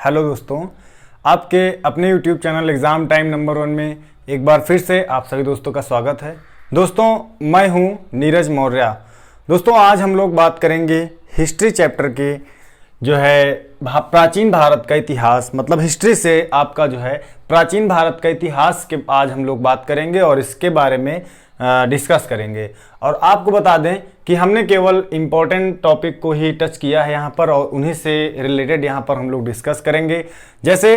Hello दोस्तों, आपके अपने YouTube channel exam time number 1 में एक बार फिर से आप सभी दोस्तों का स्वागत है। दोस्तों, मैं हूं नीरज मौर्य। दोस्तों, आज हम लोग बात करेंगे हिस्ट्री चैप्टर के जो है प्राचीन भारत का इतिहास, मतलब हिस्ट्री से आपका जो है प्राचीन भारत का इतिहास के आज हम लोग बात करेंगे और इसके बारे में डिस्कस करेंगे। और आपको बता दें कि हमने केवल इम्पोर्टेंट टॉपिक को ही टच किया है यहाँ पर और उन्हीं से रिलेटेड यहाँ पर हम लोग डिस्कस करेंगे। जैसे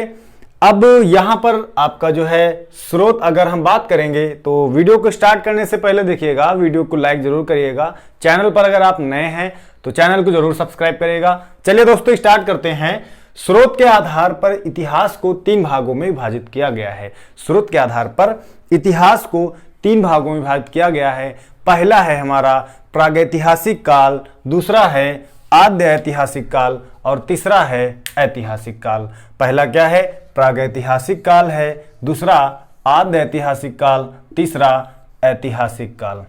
अब यहाँ पर आपका जो है स्रोत अगर हम बात करेंगे तो वीडियो को स्टार्ट करने से पहले देखिएगा, वीडियो को लाइक जरूर करिएगा। चैनल पर अगर आप नए हैं तो चैनल को जरूर सब्सक्राइब करिएगा। चलिए दोस्तों, स्टार्ट करते हैं। स्रोत के आधार पर इतिहास को 3 भागों में विभाजित किया गया है। स्रोत के आधार पर इतिहास को 3 भागों में विभाजित किया गया है। पहला है हमारा प्रागैतिहासिक काल, दूसरा है आद्य ऐतिहासिक काल और तीसरा है ऐतिहासिक काल। पहला क्या है? प्रागैतिहासिक काल है, दूसरा आद्य ऐतिहासिक काल, तीसरा ऐतिहासिक काल।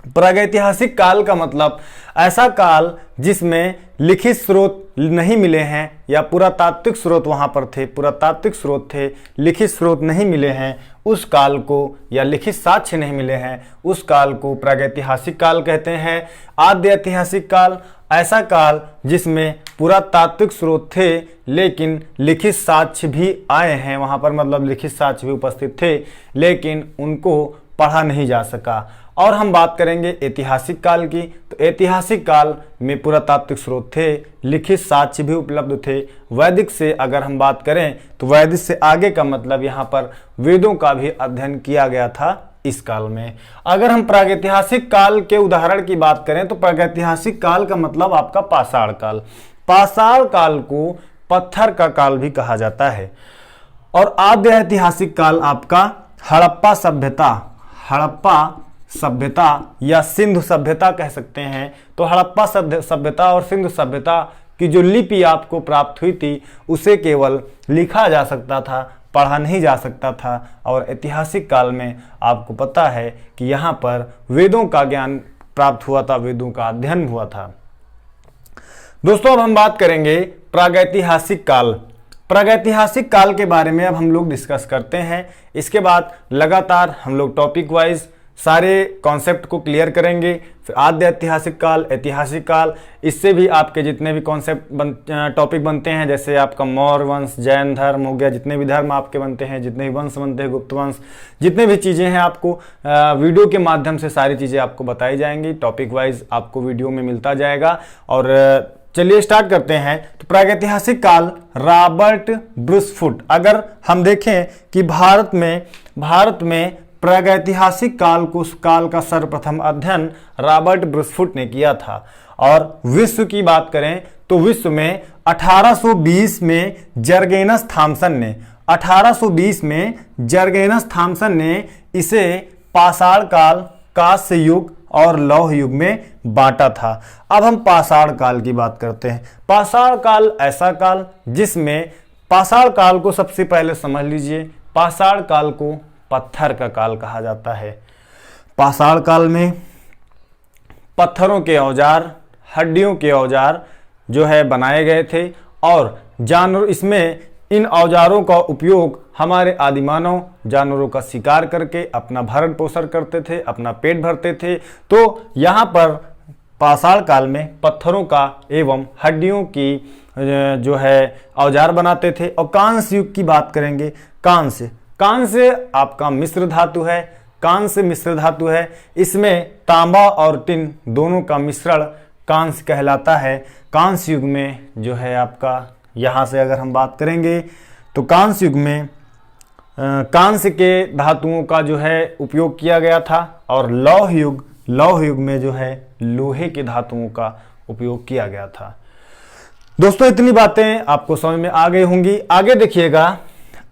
प्रागैतिहासिक काल का मतलब ऐसा काल जिसमें लिखित स्रोत नहीं मिले हैं या पुरातात्विक स्रोत वहां पर थे, पुरातात्विक स्रोत थे, लिखित स्रोत नहीं मिले हैं, उस काल को या लिखित साक्ष्य नहीं मिले हैं, उस काल को प्रागैतिहासिक काल कहते हैं। आद्य ऐतिहासिक काल ऐसा काल जिसमें पुरातात्विक स्रोत थे लेकिन लिखित साक्ष्य भी आए हैं वहां पर, मतलब लिखित साक्ष्य भी उपस्थित थे लेकिन उनको पढ़ा नहीं जा सका। और हम बात करेंगे ऐतिहासिक काल की, तो ऐतिहासिक काल में पुरातात्विक स्रोत थे, लिखित साक्ष्य भी उपलब्ध थे। वैदिक से अगर हम बात करें तो वैदिक से आगे का मतलब यहाँ पर वेदों का भी अध्ययन किया गया था इस काल में। अगर हम प्रागैतिहासिक काल के उदाहरण की बात करें तो प्रागैतिहासिक काल का मतलब आपका पाषाण काल। पाषाण काल को पत्थर का काल भी कहा जाता है। और आद्य ऐतिहासिक काल आपका हड़प्पा सभ्यता, हड़प्पा सभ्यता या सिंधु सभ्यता कह सकते हैं। तो हड़प्पा सभ्यता और सिंधु सभ्यता की जो लिपि आपको प्राप्त हुई थी उसे केवल लिखा जा सकता था, पढ़ा नहीं जा सकता था। और ऐतिहासिक काल में आपको पता है कि यहाँ पर वेदों का ज्ञान प्राप्त हुआ था, वेदों का अध्ययन हुआ था। दोस्तों, अब हम बात करेंगे प्रागैतिहासिक काल। प्रागैतिहासिक काल के बारे में अब हम लोग डिस्कस करते हैं। इसके बाद लगातार हम लोग टॉपिक वाइज सारे कॉन्सेप्ट को क्लियर करेंगे। फिर आद्य ऐतिहासिक काल, ऐतिहासिक काल, इससे भी आपके जितने भी कॉन्सेप्ट टॉपिक बनते हैं, जैसे आपका मौर्य वंश, जैन धर्म हो गया, जितने भी धर्म आपके बनते हैं, जितने भी वंश बनते हैं, गुप्त वंश, जितने भी चीज़ें हैं, आपको वीडियो के माध्यम से सारी चीज़ें आपको बताई जाएंगी। टॉपिक वाइज आपको वीडियो में मिलता जाएगा। और चलिए स्टार्ट करते हैं। तो प्रागैतिहासिक काल रॉबर्ट ब्रूसफुट, अगर हम देखें कि भारत में प्रागैतिहासिक काल का सर्वप्रथम अध्ययन रॉबर्ट ब्रूसफुट ने किया था। और विश्व की बात करें तो विश्व में 1820 में जर्गेनस थॉमसन ने इसे पाषाण काल, कांस्य युग और लौह युग में बांटा था। अब हम पाषाण काल की बात करते हैं। पाषाण काल ऐसा काल जिसमें, पाषाण काल को सबसे पहले समझ लीजिए, पाषाण काल को पत्थर का काल कहा जाता है। पाषाण काल में पत्थरों के औजार, हड्डियों के औजार जो है बनाए गए थे और इसमें इन औजारों का उपयोग हमारे आदिमानव जानवरों का शिकार करके अपना भरण पोषण करते थे, अपना पेट भरते थे। तो यहाँ पर पाषाण काल में पत्थरों का एवं हड्डियों की जो है औजार बनाते थे। और कांस्य युग की बात करेंगे। कांस्य आपका मिश्र धातु है, कांस्य मिश्र धातु है। इसमें तांबा और टिन दोनों का मिश्रण कांस्य कहलाता है। कांस्य युग में जो है आपका, यहाँ से अगर हम बात करेंगे तो कांस्य युग में कांस्य के धातुओं का जो है उपयोग किया गया था। और लौह युग में जो है लोहे के धातुओं का उपयोग किया गया था। दोस्तों, इतनी बातें आपको समझ में आ गई होंगी। आगे देखिएगा,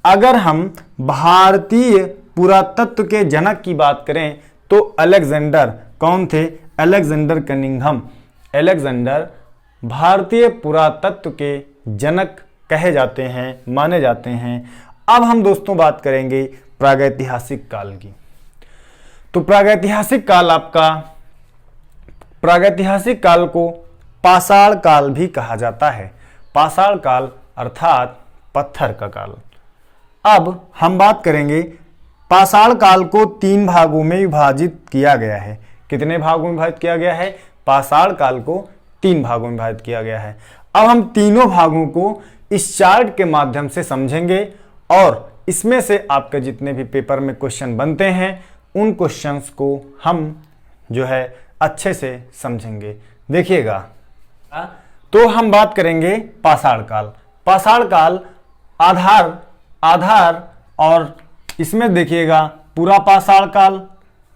अगर हम भारतीय पुरातत्व के जनक की बात करें तो अलेक्जेंडर कौन थे? Alexander Cunningham. अलेक्जेंडर भारतीय पुरातत्व के जनक कहे जाते हैं, माने जाते हैं। अब हम दोस्तों बात करेंगे प्रागैतिहासिक काल की। तो प्रागैतिहासिक काल को पाषाण काल भी कहा जाता है। पाषाण काल अर्थात पत्थर का काल। अब हम बात करेंगे पाषाण काल को 3 भागों में विभाजित किया गया है। कितने भागों में विभाजित किया गया है? पाषाण काल को 3 भागों में विभाजित किया गया है। अब हम तीनों भागों को इस चार्ट के माध्यम से समझेंगे और इसमें से आपके जितने भी पेपर में क्वेश्चन बनते हैं उन क्वेश्चंस को हम जो है अच्छे से समझेंगे। देखिएगा, तो हम बात करेंगे पाषाण काल। पाषाण काल आधार और इसमें देखिएगा पूरा पाषाण काल,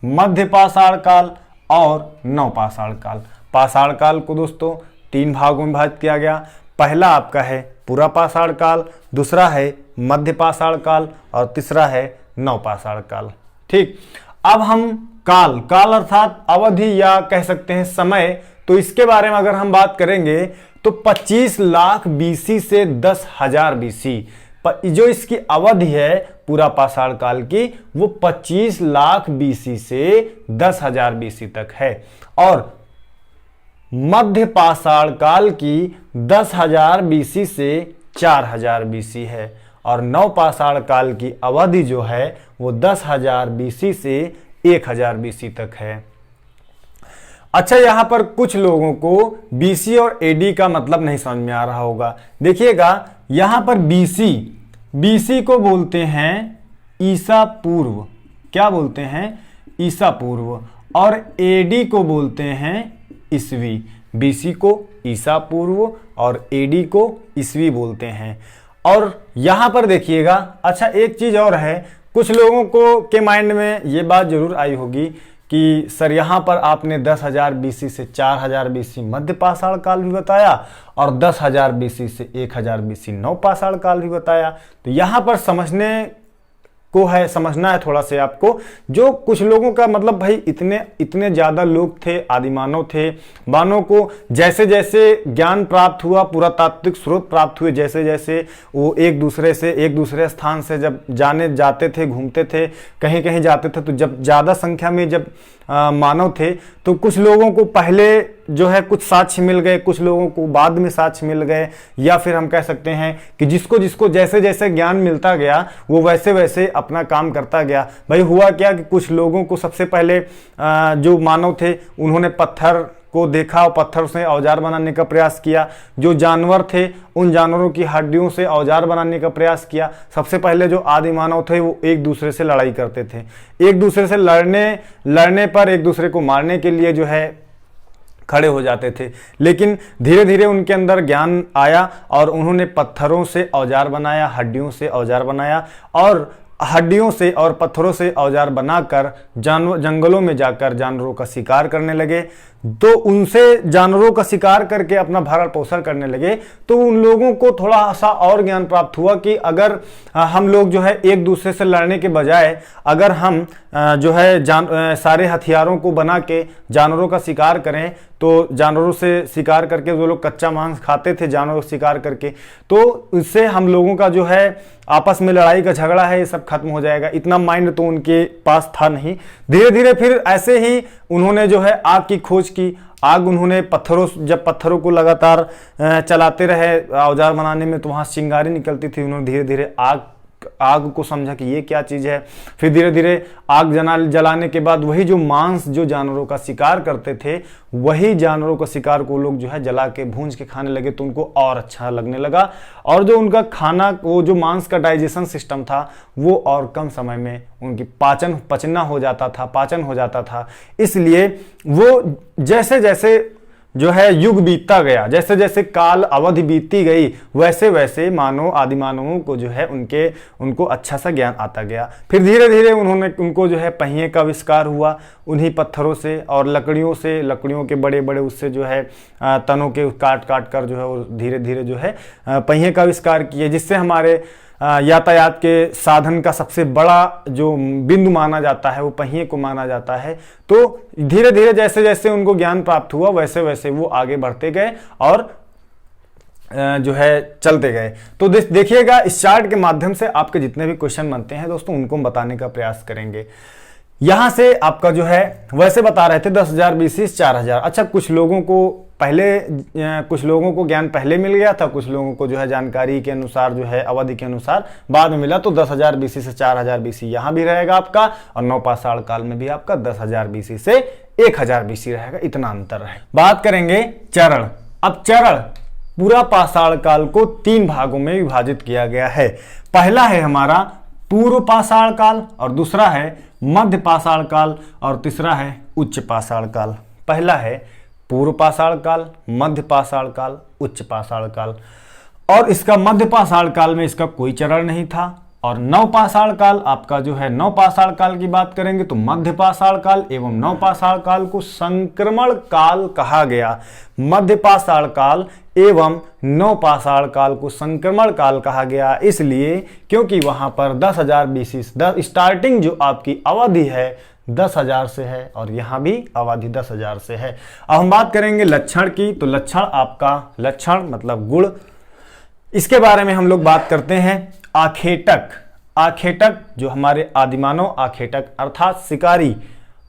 मध्य पाषाण काल और नवपाषाण काल। पाषाण काल को दोस्तों 3 भागों में विभाजित किया गया। पहला आपका है पूरा पाषाण काल, दूसरा है मध्य पाषाण काल और तीसरा है नवपाषाण काल। ठीक, अब हम काल अर्थात अवधि या कह सकते हैं समय, तो इसके बारे में अगर हम बात करेंगे तो 25 लाख बीसी से 10,000 बीसी जो इसकी अवधि है पूरा पाषाण काल की, वो 25 लाख बीसी से 10,000 बीसी तक है। और मध्य पाषाण काल की 10,000 बीसी से 4,000 बीसी है। और नवपाषाण काल की अवधि जो है वो 10,000 बीसी से 1,000 बीसी तक है। अच्छा, यहां पर कुछ लोगों को बीसी और एडी का मतलब नहीं समझ में आ रहा होगा। देखिएगा, यहां पर बीसी को बोलते हैं ईसा पूर्व। क्या बोलते हैं? ईसा पूर्व। और एडी को बोलते हैं ईसवी। बीसी को ईसा पूर्व और एडी को ईसवी बोलते हैं। और यहां पर देखिएगा, अच्छा एक चीज और है, कुछ लोगों को के माइंड में ये बात जरूर आई होगी कि सर यहाँ पर आपने 10,000 बीसी से 4,000 बीसी मध्य पाषाण काल भी बताया और 10,000 बीसी से 1,000 बीसी नवपाषाण काल भी बताया। तो यहाँ पर समझना है थोड़ा से आपको, जो कुछ लोगों का मतलब भाई इतने ज्यादा लोग थे, आदिमानव थे, मानव को जैसे जैसे ज्ञान प्राप्त हुआ, पुरातात्विक स्रोत प्राप्त हुए, जैसे जैसे वो एक दूसरे स्थान से जब जाते थे, घूमते थे, कहीं कहीं जाते थे, तो जब ज्यादा संख्या में जब मानव थे तो कुछ लोगों को पहले जो है कुछ साक्ष्य मिल गए, कुछ लोगों को बाद में साक्ष्य मिल गए, या फिर हम कह सकते हैं कि जिसको जैसे जैसे ज्ञान मिलता गया वो वैसे वैसे अपना काम करता गया। भाई हुआ क्या कि कुछ लोगों को सबसे पहले जो मानव थे उन्होंने पत्थर को देखा और पत्थर से औजार बनाने का प्रयास किया। जो जानवर थे उन जानवरों की हड्डियों से औजार बनाने का प्रयास किया। सबसे पहले जो आदि मानव थे वो एक दूसरे से लड़ाई करते थे, एक दूसरे से लड़ने पर एक दूसरे को मारने के लिए जो है खड़े हो जाते थे। लेकिन धीरे धीरे उनके अंदर ज्ञान आया और उन्होंने पत्थरों से औजार बनाया, हड्डियों से औजार बनाया, और हड्डियों से और पत्थरों से औजार बनाकर जंगलों में जाकर जानवरों का शिकार करने लगे। तो उनसे जानवरों का शिकार करके अपना भरण पोषण करने लगे। तो उन लोगों को थोड़ा सा और ज्ञान प्राप्त हुआ कि अगर हम लोग जो है एक दूसरे से लड़ने के बजाय अगर हम जो है सारे हथियारों को बना के जानवरों का शिकार करें, तो जानवरों से शिकार करके जो लोग कच्चा मांस खाते थे जानवरों का शिकार करके, तो इससे हम लोगों का जो है आपस में लड़ाई का झगड़ा है ये सब खत्म हो जाएगा। इतना माइंड तो उनके पास था नहीं। धीरे धीरे फिर ऐसे ही उन्होंने जो है आग की खोज की। आग उन्होंने जब पत्थरों को लगातार चलाते रहे औजार बनाने में, तो वहां चिंगारी निकलती थी। उन्होंने धीरे धीरे आग को समझा कि ये क्या चीज है। फिर धीरे धीरे आग जलाने के बाद वही जो मांस जो जानवरों का शिकार करते थे, वही जानवरों का शिकार को लोग जो है जला के भूंज के खाने लगे, तो उनको और अच्छा लगने लगा। और जो उनका खाना, वो जो मांस का डाइजेशन सिस्टम था, वो और कम समय में उनकी पाचन हो जाता था। इसलिए वो जैसे जैसे जो है युग बीतता गया, जैसे जैसे काल अवधि बीतती गई, वैसे वैसे आदि मानवों को जो है उनको अच्छा सा ज्ञान आता गया। फिर धीरे धीरे उनको जो है पहिए का आविष्कार हुआ उन्हीं पत्थरों से और लकड़ियों के बड़े बड़े उससे जो है तनों के काट कर जो है वो धीरे धीरे जो है पहिए का आविष्कार किए, जिससे हमारे यातायात के साधन का सबसे बड़ा जो बिंदु माना जाता है वो पहिए को माना जाता है। तो धीरे धीरे जैसे जैसे उनको ज्ञान प्राप्त हुआ वैसे वैसे वो आगे बढ़ते गए और जो है चलते गए। तो देखिएगा, इस चार्ट के माध्यम से आपके जितने भी क्वेश्चन बनते हैं दोस्तों उनको हम बताने का प्रयास करेंगे। यहां से आपका जो है वैसे बता रहे थे 10,000 बीसी 4,000। अच्छा, कुछ लोगों को पहले कुछ लोगों को ज्ञान पहले मिल गया था, कुछ लोगों को जो है जानकारी के अनुसार जो है अवधि के अनुसार बाद में मिला। तो 10,000 BC से 4,000 BC यहाँ भी रहेगा आपका, और नवपाषाण काल में भी आपका 10,000 BC से 1,000 BC रहेगा, इतना अंतर है। बात करेंगे चरण। अब चरण पूरा पाषाण काल को 3 भागों में विभाजित किया गया है। पहला है हमारा पूर्व पाषाण काल, और दूसरा है मध्य पाषाण काल, और तीसरा है उच्च पाषाण काल। पहला है पूर्व पाषाण काल, मध्य पाषाण काल, उच्च पाषाण काल। और इसका मध्य पाषाण काल में इसका कोई चरण नहीं था। और नवपाषाण काल आपका जो है, नवपाषाण काल की बात करेंगे तो मध्य पाषाण काल एवं नवपाषाण काल को संक्रमण काल कहा गया। मध्य पाषाण काल एवं नवपाषाण काल को संक्रमण काल कहा गया, इसलिए क्योंकि वहां पर 10,000 BC स्टार्टिंग जो आपकी अवधि है 10,000 से है, और यहाँ भी अवधि 10,000 से है। अब हम बात करेंगे लक्षण की। तो लक्षण आपका, लक्षण मतलब गुण, इसके बारे में हम लोग बात करते हैं। आखेटक, आखेटक जो हमारे आदिमानव आखेटक अर्थात शिकारी,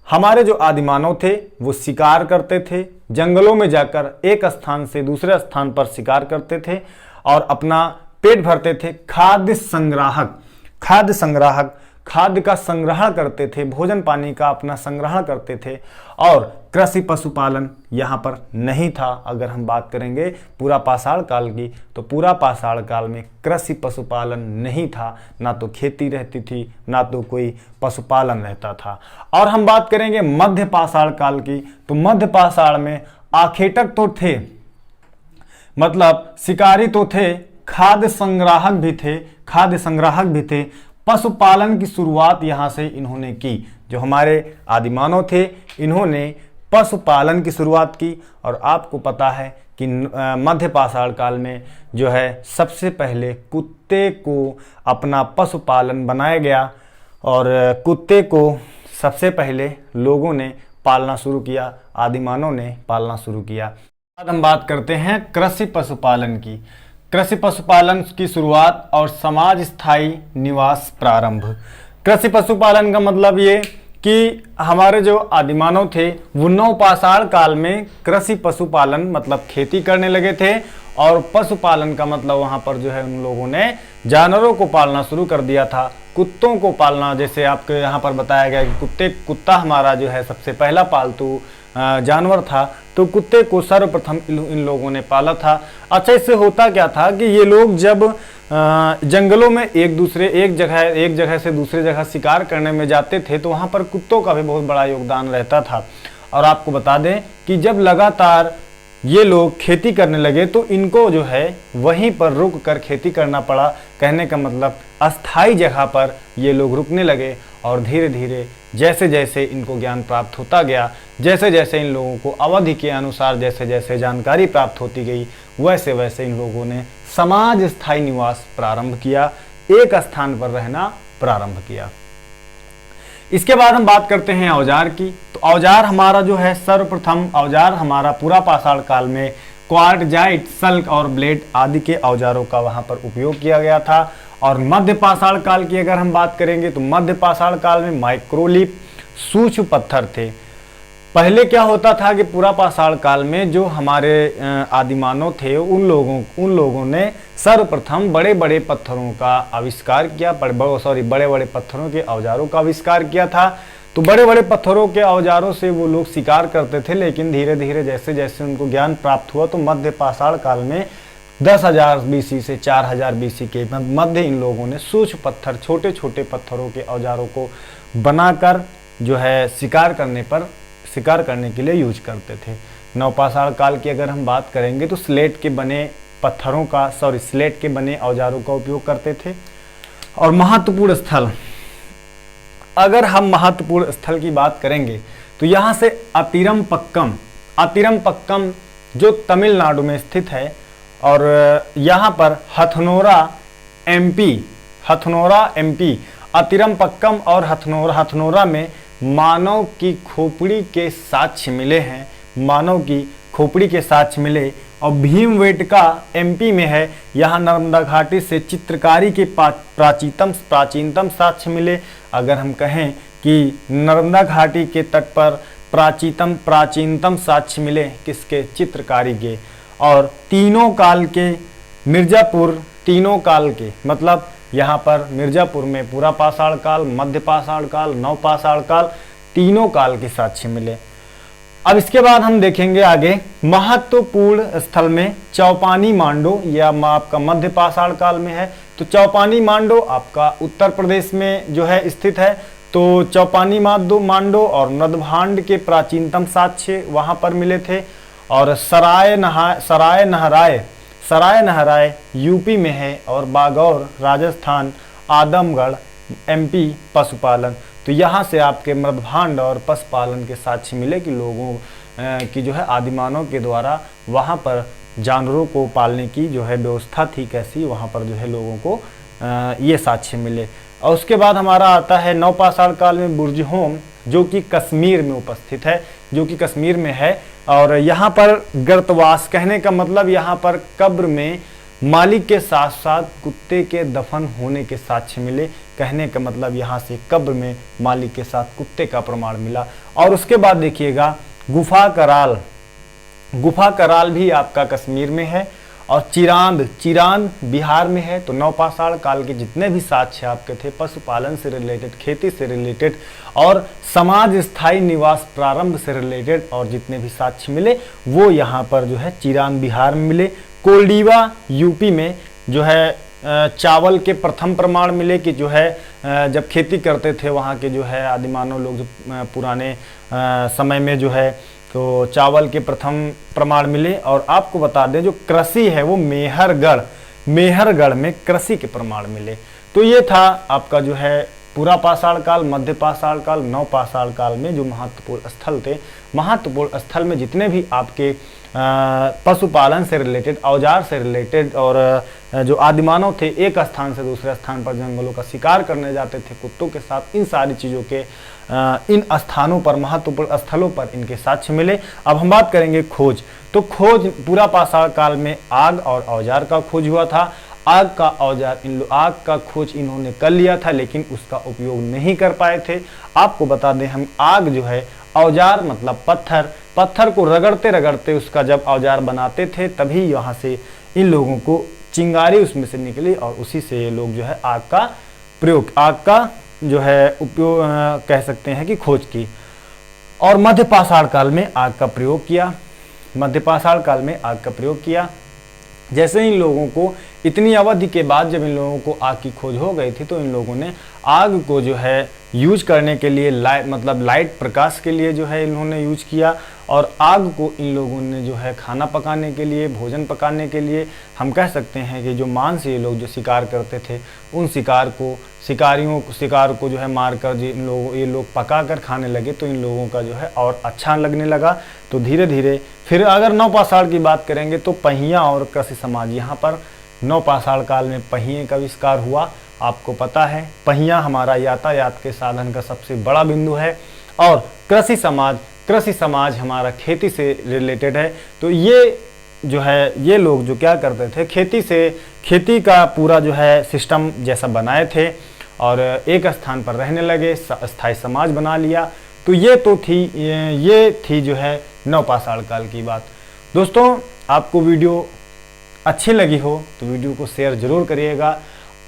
हमारे जो आदिमानव थे वो शिकार करते थे, जंगलों में जाकर एक स्थान से दूसरे स्थान पर शिकार करते थे और अपना पेट भरते थे। खाद्य संग्राहक, खाद्य संग्राहक खाद्य का संग्रहण करते थे, भोजन पानी का अपना संग्रहण करते थे। और कृषि पशुपालन यहाँ पर नहीं था। अगर हम बात करेंगे पूरा पाषाण काल की, तो पूरा पाषाण काल में कृषि पशुपालन नहीं था, ना तो खेती रहती थी, ना तो कोई पशुपालन रहता था। और हम बात करेंगे मध्य पाषाण काल की, तो मध्य पाषाण में आखेटक तो थे, मतलब शिकारी तो थे, खाद्य संग्राहक भी थे, खाद्य संग्राहक भी थे। पशुपालन की शुरुआत यहाँ से इन्होंने की। जो हमारे आदिमानव थे इन्होंने पशुपालन की शुरुआत की। और आपको पता है कि मध्य पाषाण काल में जो है सबसे पहले कुत्ते को अपना पशुपालन बनाया गया, और कुत्ते को सबसे पहले लोगों ने पालना शुरू किया, आदिमानव ने पालना शुरू किया। बाद हम बात करते हैं कृषि पशुपालन की। कृषि पशुपालन की शुरुआत और समाज स्थायी निवास प्रारंभ। कृषि पशुपालन का मतलब ये कि हमारे जो आदिमानव थे वो नवपाषाण काल में कृषि पशुपालन मतलब खेती करने लगे थे। और पशुपालन का मतलब वहाँ पर जो है उन लोगों ने जानवरों को पालना शुरू कर दिया था, कुत्तों को पालना। जैसे आपके यहाँ पर बताया गया कि कुत्ता हमारा जो है सबसे पहला पालतू जानवर था, तो कुत्ते को सर्वप्रथम इन लोगों ने पाला था। अच्छा, इससे होता क्या था कि ये लोग जब जंगलों में एक जगह से दूसरी जगह शिकार करने में जाते थे, तो वहाँ पर कुत्तों का भी बहुत बड़ा योगदान रहता था। और आपको बता दें कि जब लगातार ये लोग खेती करने लगे तो इनको जो है वहीं पर रुक कर खेती करना पड़ा। कहने का मतलब अस्थायी जगह पर ये लोग रुकने लगे, और धीरे धीरे जैसे जैसे इनको ज्ञान प्राप्त होता गया, जैसे जैसे इन लोगों को अवधि के अनुसार जैसे जैसे जानकारी प्राप्त होती गई, वैसे वैसे इन लोगों ने समाज स्थायी निवास प्रारंभ किया, एक स्थान पर रहना प्रारंभ किया। इसके बाद हम बात करते हैं औजार की। तो औजार हमारा जो है सर्वप्रथम औजार हमारा पूरा पाषाण काल में क्वार्टजाइट, सल्क और ब्लेड आदि के औजारों का वहां पर उपयोग किया गया था। और मध्य पाषाण काल की अगर हम बात करेंगे तो मध्य पाषाण काल में माइक्रोलिप सूक्ष्म पत्थर थे। पहले क्या होता था कि पूरा पाषाण काल में जो हमारे आदिमानव थे उन लोगों ने सर्वप्रथम बड़े बड़े पत्थरों का आविष्कार किया, बड़े बड़े पत्थरों के औजारों का आविष्कार किया था। तो बड़े बड़े पत्थरों के औजारों से वो लोग शिकार करते थे, लेकिन धीरे धीरे जैसे जैसे उनको ज्ञान प्राप्त हुआ तो मध्य पाषाण काल में 10,000 BC से 4,000 BC के मध्य इन लोगों ने सूक्ष्म पत्थर, छोटे छोटे पत्थरों के औजारों को बनाकर जो है शिकार करने के लिए यूज करते थे। नवपाषाण काल की अगर हम बात करेंगे तो स्लेट के बने औजारों का उपयोग करते थे। और महत्वपूर्ण स्थल, अगर हम महत्वपूर्ण स्थल की बात करेंगे तो यहाँ से अतिरम पक्कम जो तमिलनाडु में स्थित है, और यहाँ पर हथनोरा एमपी, अतिरम पक्कम और हथनोरा में मानव की खोपड़ी के साक्ष्य मिले हैं, मानव की खोपड़ी के साक्ष्य मिले। और भीमबेटका MP में है, यहाँ नर्मदा घाटी से चित्रकारी के प्राचीनतम साक्ष्य मिले। अगर हम कहें कि नर्मदा घाटी के तट पर प्राचीनतम साक्ष्य मिले किसके? चित्रकारी के। और तीनों काल के मिर्जापुर, तीनों काल के मतलब यहाँ पर मिर्जापुर में पूरा पाषाण काल, मध्य पाषाण काल, नव पाषाण काल, तीनों काल के साक्ष्य मिले। अब इसके बाद हम देखेंगे आगे महत्वपूर्ण स्थल में चौपानी मांडो, यह आपका मध्य पाषाण काल में है। तो चौपानी मांडो आपका उत्तर प्रदेश में जो है स्थित है। तो चौपानी मांडो और नदभांड के प्राचीनतम साक्ष्य वहां पर मिले थे। और सराय नहराय यूपी में है, और बागौर राजस्थान, आदमगढ़ एमपी पशुपालन। तो यहाँ से आपके मृदभांड और पशुपालन के साक्ष्य मिले कि लोगों की जो है आदिमानव के द्वारा वहाँ पर जानवरों को पालने की जो है व्यवस्था थी कैसी, वहाँ पर जो है लोगों को ये साक्ष्य मिले। और उसके बाद हमारा आता है नवपाषाण काल में बुर्जहोम, जो कि कश्मीर में उपस्थित है, जो कि कश्मीर में है। और यहाँ पर गर्तवास, कहने का मतलब यहाँ पर कब्र में मालिक के साथ साथ कुत्ते के दफन होने के साक्ष्य मिले। कहने का मतलब यहाँ से कब्र में मालिक के साथ कुत्ते का प्रमाण मिला। और उसके बाद देखिएगा गुफा कराल भी आपका कश्मीर में है। और चिरांद बिहार में है। तो नवपाषाण काल के जितने भी साक्ष्य आपके थे पशुपालन से रिलेटेड, खेती से रिलेटेड और समाज स्थायी निवास प्रारंभ से रिलेटेड और जितने भी साक्ष्य मिले वो यहाँ पर जो है चिरांद बिहार में मिले। कोल्डीवा यूपी में जो है चावल के प्रथम प्रमाण मिले कि जो है जब खेती करते थे वहाँ के जो है आदिमानव लोग जो पुराने समय में जो है तो चावल के प्रथम प्रमाण मिले। और आपको बता दें जो कृषि है वो मेहरगढ़ में कृषि के प्रमाण मिले। तो ये था आपका जो है पूरा पाषाण काल, मध्य पाषाण काल, नव पाषाण काल में जो महत्वपूर्ण स्थल थे। महत्वपूर्ण स्थल में जितने भी आपके पशुपालन से रिलेटेड, औजार से रिलेटेड और जो आदिमानव थे एक स्थान से दूसरे स्थान पर जंगलों का शिकार करने जाते थे कुत्तों के साथ, इन सारी चीज़ों के इन स्थानों पर, महत्वपूर्ण स्थलों पर इनके साक्ष्य मिले। अब हम बात करेंगे खोज। तो खोज पूरा पाषाण काल में आग और औजार का खोज हुआ था। आग का खोज इन्होंने कर लिया था लेकिन उसका उपयोग नहीं कर पाए थे। आपको बता दें हम आग जो है, औजार मतलब पत्थर को रगड़ते रगड़ते उसका जब औजार बनाते थे तभी यहाँ से इन लोगों को चिंगारी उसमें से निकली और उसी से ये लोग जो है आग का जो है उपयोग कह सकते हैं कि खोज की। और मध्य पाषाण काल में आग का प्रयोग किया। जैसे इन लोगों को इतनी अवधि के बाद जब इन लोगों को आग की खोज हो गई थी तो इन लोगों ने आग को जो है यूज करने के लिए लाइट प्रकाश के लिए जो है इन्होंने यूज किया। और आग को इन लोगों ने जो है खाना पकाने के लिए, भोजन पकाने के लिए, हम कह सकते हैं कि जो मांस ये लोग जो शिकार करते थे उन शिकार को जो है मारकर ये लोग पका कर खाने लगे तो इन लोगों का जो है और अच्छा लगने लगा। तो धीरे धीरे फिर अगर नवपाषाण की बात करेंगे तो पहिया और कृषि समाज, यहाँ पर नवपाषाण काल में पहिए का आविष्कार हुआ। आपको पता है पहिया हमारा यातायात के साधन का सबसे बड़ा बिंदु है। और कृषि समाज हमारा खेती से रिलेटेड है। तो ये लोग जो क्या करते थे, खेती का पूरा जो है सिस्टम जैसा बनाए थे और एक स्थान पर रहने लगे, स्थायी समाज बना लिया। तो ये थी जो है नवपाषाण काल की बात। दोस्तों आपको वीडियो अच्छी लगी हो तो वीडियो को शेयर जरूर करिएगा।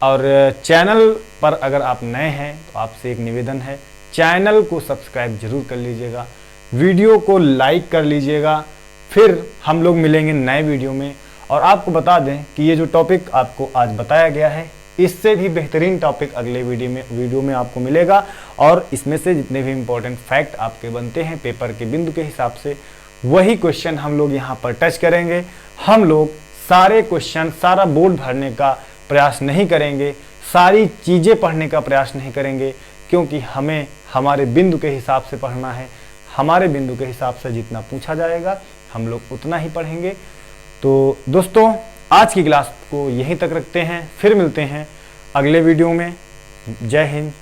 और चैनल पर अगर आप नए हैं तो आपसे एक निवेदन है, चैनल को सब्सक्राइब जरूर कर लीजिएगा, वीडियो को लाइक कर लीजिएगा। फिर हम लोग मिलेंगे नए वीडियो में। और आपको बता दें कि ये जो टॉपिक आपको आज बताया गया है इससे भी बेहतरीन टॉपिक अगले वीडियो में आपको मिलेगा। और इसमें से जितने भी इम्पोर्टेंट फैक्ट आपके बनते हैं पेपर के बिंदु के हिसाब से वही क्वेश्चन हम लोग यहाँ पर टच करेंगे। हम लोग सारे क्वेश्चन, सारा बोर्ड भरने का प्रयास नहीं करेंगे, सारी चीज़ें पढ़ने का प्रयास नहीं करेंगे, क्योंकि हमें हमारे बिंदु के हिसाब से पढ़ना है। हमारे बिंदु के हिसाब से जितना पूछा जाएगा हम लोग उतना ही पढ़ेंगे। तो दोस्तों आज की क्लास को यहीं तक रखते हैं, फिर मिलते हैं अगले वीडियो में। जय हिंद।